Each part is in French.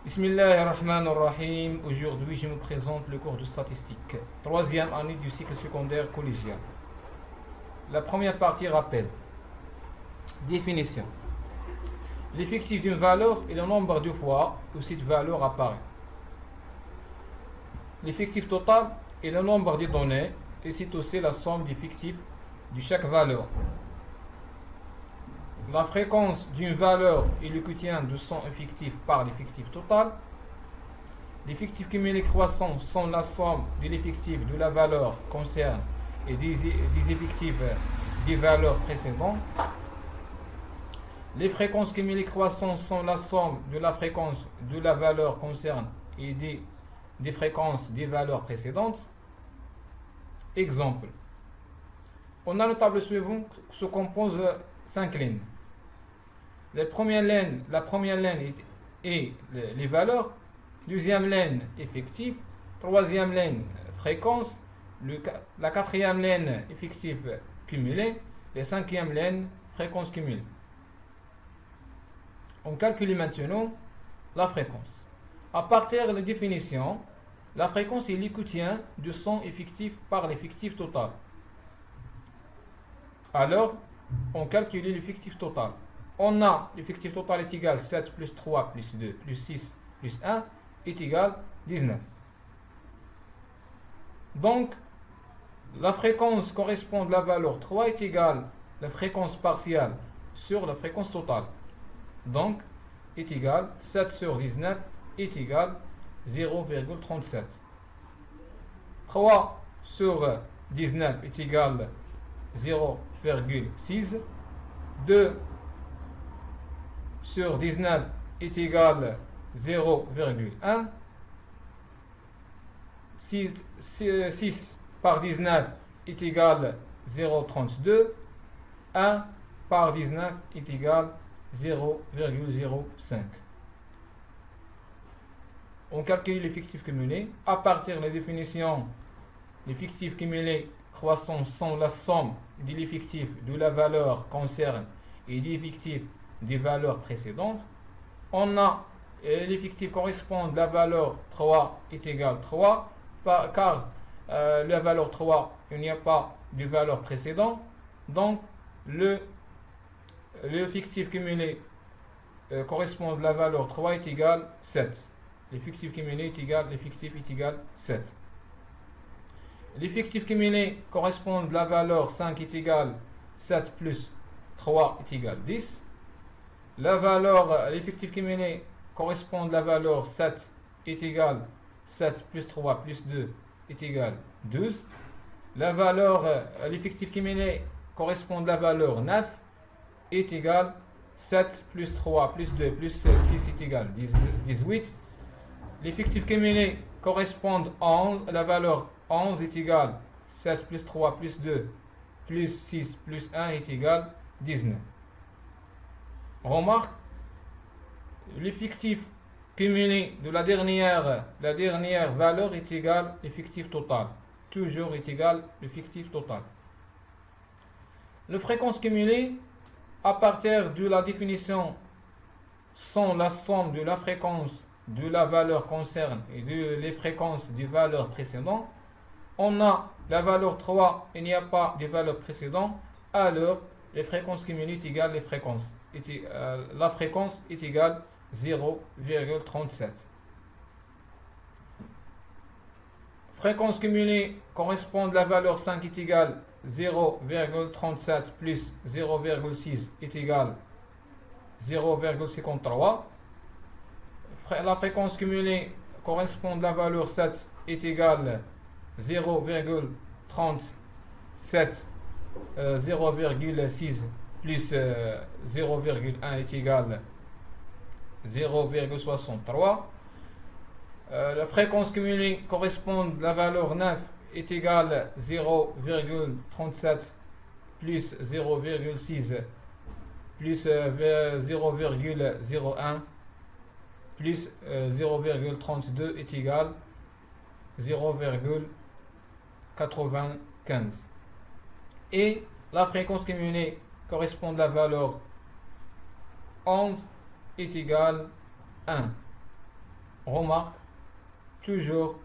Bismillahirrahmanirrahim. Aujourd'hui, je me présente le cours de statistique, troisième année du cycle secondaire collégial. La première partie rappel. Définition. L'effectif d'une valeur est le nombre de fois où cette valeur apparaît. L'effectif total est le nombre de données et c'est aussi la somme d'effectifs de chaque valeur. La fréquence d'une valeur est le quotient de son effectif par l'effectif total. L'effectif cumulé croissant sont la somme de l'effectif de la valeur concerne et des effectifs des valeurs précédentes. Les fréquences cumulées croissantes sont la somme de la fréquence de la valeur concerne et des fréquences des valeurs précédentes. Exemple. On a le tableau suivant qui se compose de 5 lignes. La première ligne est les valeurs, deuxième ligne effectif, troisième ligne fréquence, la quatrième ligne effectif cumulé, et cinquième ligne fréquence cumulée. On calcule maintenant la fréquence. À partir de la définition, la fréquence est le quotient de son effectif par l'effectif total. Alors, on calcule l'effectif total. On a l'effectif total est égal à 7 plus 3 plus 2 plus 6 plus 1 est égal à 19. Donc, la fréquence correspond à la valeur 3 est égale à la fréquence partielle sur la fréquence totale. Donc, est égal à 7 sur 19 est égal à 0,37. 3 sur 19 est égal à 0,6. 2 sur 19 est égal à 0,1. 6 par 19 est égal à 0,32. 1 par 19 est égal à 0,05. On calcule l'effectif cumulé. À partir de la définition, l'effectif cumulé croissant sont la somme de l'effectif de la valeur concerne et de l'effectif des valeurs précédentes. On a l'effectif correspond à la valeur 3 est égal à 3 car la valeur 3 il n'y a pas de valeur précédente. Donc l'effectif cumulé correspond à la valeur 3 est égal à 7. L'effectif cumulé est égal, l'effectif est égal à 7. L'effectif cumulé correspond à la valeur 5 est égal à 7 plus 3 est égal à 10. L'effectif cumulé correspond à la valeur 7 est égal à 7 plus 3 plus 2 est égal à 12. L'effectif cumulé correspond à la valeur 9 est égal à 7 plus 3 plus 2 plus 6 est égal à 18. L'effectif cumulé correspond à 11, la valeur 11 est égal à 7 plus 3 plus 2 plus 6 plus 1 est égal à 19. Remarque, l'effectif cumulé de la dernière valeur est égal à l'effectif total. Toujours est égal à l'effectif total. Les fréquences cumulées, à partir de la définition, sont la somme de la fréquence de la valeur concerne et les fréquences des valeurs précédentes. On a la valeur 3, il n'y a pas de valeur précédente, alors les fréquences cumulées est égale les fréquences. La fréquence est égale à 0,37. Fréquence cumulée correspond à la valeur 5 est égale à 0,37 plus 0,6 est égal à 0,53. La fréquence cumulée correspond à la valeur 7 est égale à 0,37, 0,6 plus 0,1 est égal à 0,63. La fréquence cumulée correspond à la valeur 9 est égale à 0,37 plus 0,6 plus 0,01 plus 0,32 est égal à 0,95. Et la fréquence cumulée correspond à la valeur 11 est égale à 1. remarque, toujours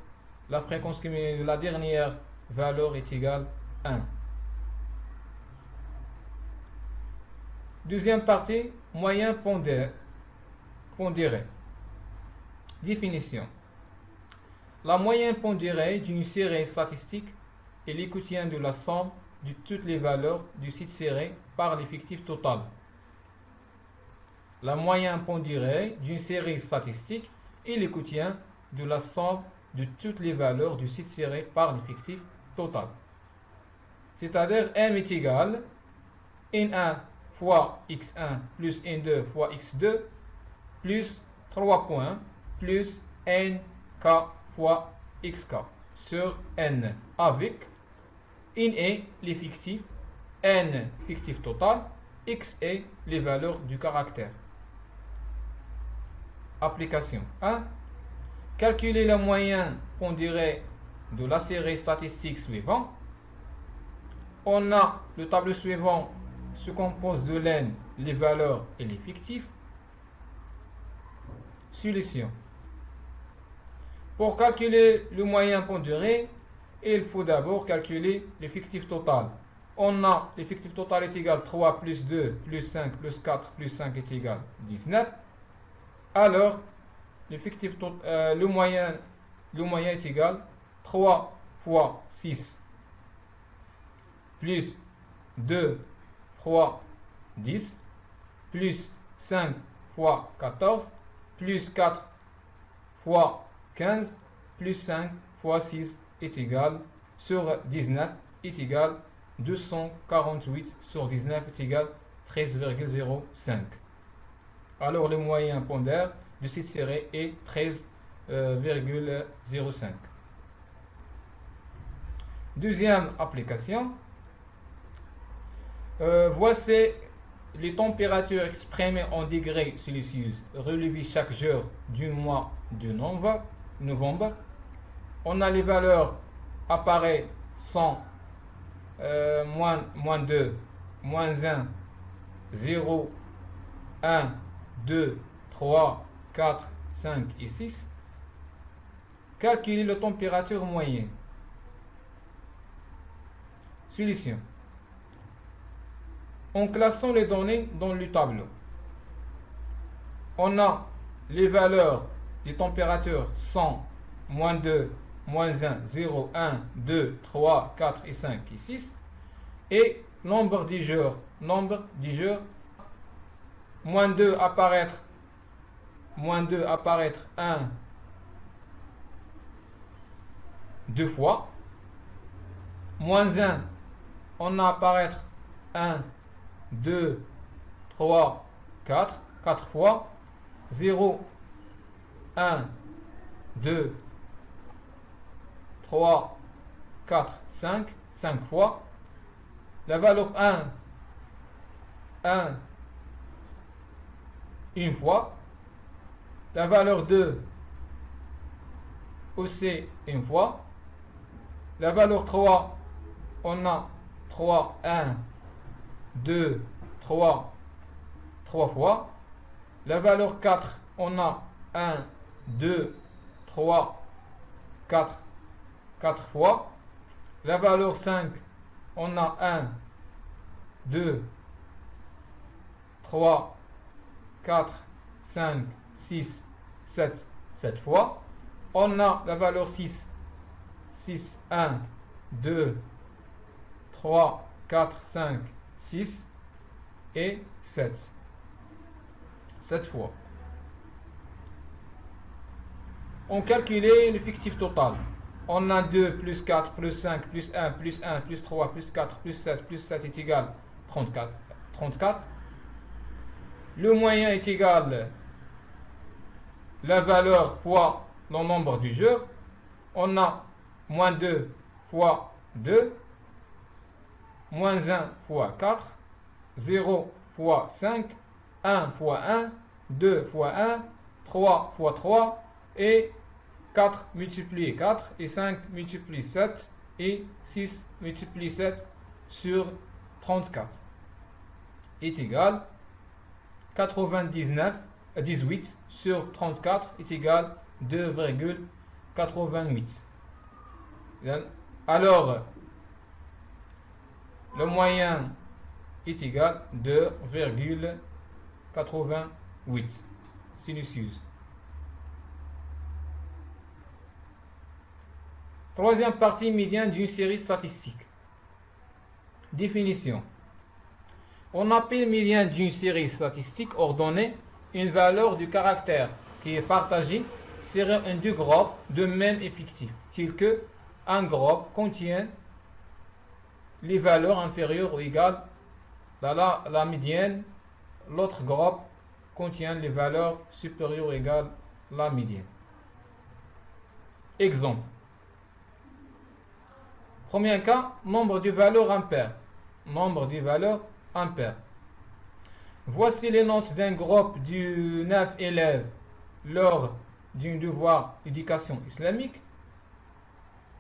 la fréquence cumulée de la dernière valeur est égale à 1. Deuxième partie, moyen pondéré. Définition. La moyenne pondérée d'une série statistique est l'écoutien de la somme de toutes les valeurs du site série par l'effectif total. La moyenne pondérée d'une série statistique est l'écoutien de la somme de toutes les valeurs du site série par l'effectif total. C'est-à-dire M est égal N1 fois X1 plus N2 fois X2 plus 3 points plus NK fois XK sur N avec N est l'effectif, N fictif total, X est les valeurs du caractère. Application 1. Calculer la moyenne pondérée de la série statistique suivante. On a le tableau suivant se compose de l'N, les valeurs et l'effectif. Solution. Pour calculer le moyen pondéré, il faut d'abord calculer l'effectif total. On a l'effectif total est égal 3 plus 2 plus 5 plus 4 plus 5 est égal 19. Alors, le moyen est égal 3 fois 6 plus 2 fois 10 plus 5 fois 14 plus 4 fois 15 plus 5 fois 6 est égal sur 19 est égal 248 sur 19 est égal 13,05. Alors le moyen pondère de cette série est 13,05. Deuxième application. Voici les températures exprimées en degrés Celsius relevées chaque jour du mois de novembre. On a les valeurs apparaissent sont moins 2, moins 1, 0, 1, 2, 3, 4, 5 et 6. Calculer la température moyenne. Solution. En classant les données dans le tableau, on a les valeurs des températures sont moins 2, moins 1, 0, 1, 2, 3, 4 et 5 et 6. Et nombre des jours, moins 2 apparaître 1, 2 fois. Moins 1, on a apparaître 1, 2, 3, 4 fois. 0, 1, 2, 3, 4, 5 fois. La valeur 1, une fois. La valeur 2, aussi une fois. La valeur 3, on a 3, 1, 2, 3 fois. La valeur 4, on a 1, 2, 3, 4 fois. La valeur 5, on a 1, 2, 3, 4, 5, 6, 7 fois. On a la valeur 6, 1, 2, 3, 4, 5, 6 et 7. 7 fois. On calculait l'effectif total. On a 2 plus 4 plus 5 plus 1 plus 1 plus 3 plus 4 plus 7 est égal 34. Le moyen est égal la valeur fois le nombre du jour. On a moins 2 fois 2, moins 1 fois 4, 0 fois 5, 1 fois 1, 2 fois 1, 3 fois 3 et 4 multiplié 4 et 5 multiplié 7 et 6 multiplié 7 sur 34 est égal 18 sur 34 est égal 2,88. Alors, le moyen est égal à 2,88 sinus. Troisième partie, médiane d'une série statistique. Définition. On appelle médiane d'une série statistique ordonnée une valeur du caractère qui est partagée sur un deux groupes de même effectif, tel que un groupe contient les valeurs inférieures ou égales à la médiane, l'autre groupe contient les valeurs supérieures ou égales à la médiane. Exemple. Premier cas, nombre de valeurs impaires. Nombre de valeurs impaires. Voici les notes d'un groupe de 9 élèves lors d'un devoir d'éducation islamique.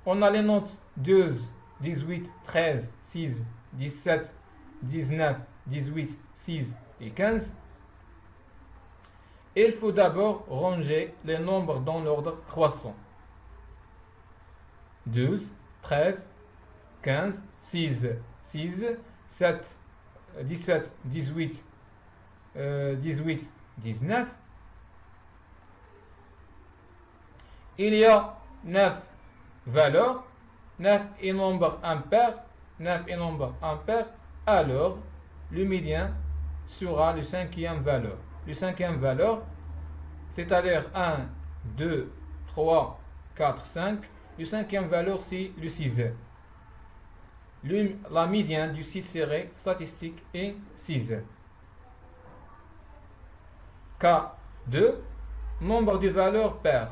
On a les notes 12, 18, 13, 6, 17, 19, 18, 6 et 15. Il faut d'abord ranger les nombres dans l'ordre croissant. 12, 13, 15, 6, 6, 7, 17, 18, 18, 19. Il y a 9 valeurs, 9 est nombre impair, 9 est nombre impair, alors le médian sera le cinquième valeur. Le cinquième valeur, c'est-à-dire 1, 2, 3, 4, 5. Le cinquième valeur, c'est le 6. La médiane du site serré statistique est 6. Cas 2. Nombre de valeurs paires.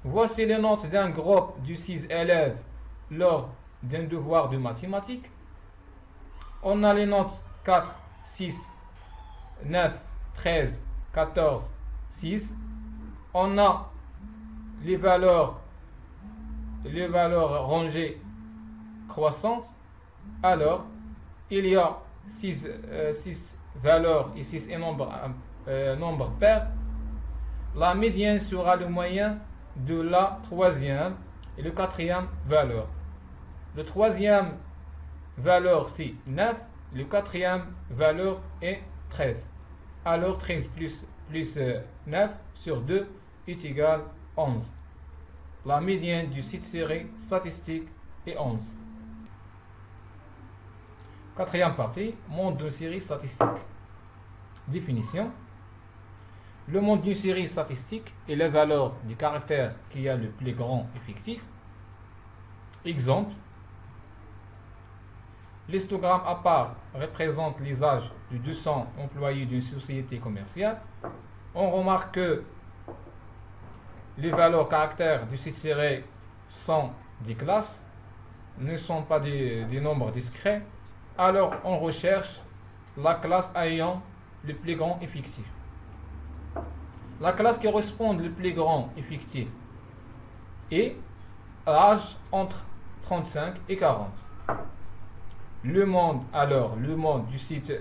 Voici les notes d'un groupe de 6 élèves lors d'un devoir de mathématiques. On a les notes 4, 6, 9, 13, 14, 6. On a les valeurs rangées croissantes. Alors, il y a 6 valeurs et 6 nombres pairs. La médiane sera le moyen de la troisième et le quatrième valeur. Le troisième valeur c'est 9, le quatrième valeur est 13. Alors 13 plus 9 sur 2 est égal à 11. La médiane du site serré statistique est 11. Quatrième partie, monde d'une série statistique. Définition. Le monde d'une série statistique est la valeur du caractère qui a le plus grand effectif. Exemple. L'histogramme à part représente les âges de 200 employés d'une société commerciale. On remarque que les valeurs caractères du site serré sont des classes, ne sont pas des nombres discrets. Alors on recherche la classe ayant le plus grand effectif. La classe qui correspond le plus grand effectif est l'âge entre 35 et 40. Le monde du site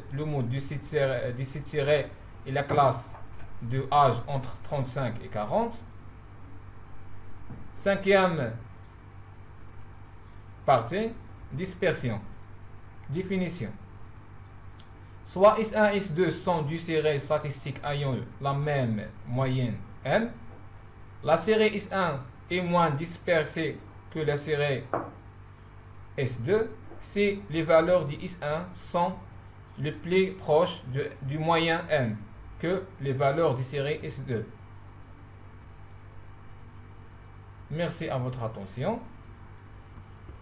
serré est la classe de âge entre 35 et 40. Cinquième partie, dispersion. Définition. Soit S1 et S2 sont du série statistique ayant la même moyenne M. La série S1 est moins dispersée que la série S2 si les valeurs du S1 sont les plus proches du moyen M que les valeurs du série S2. Merci à votre attention.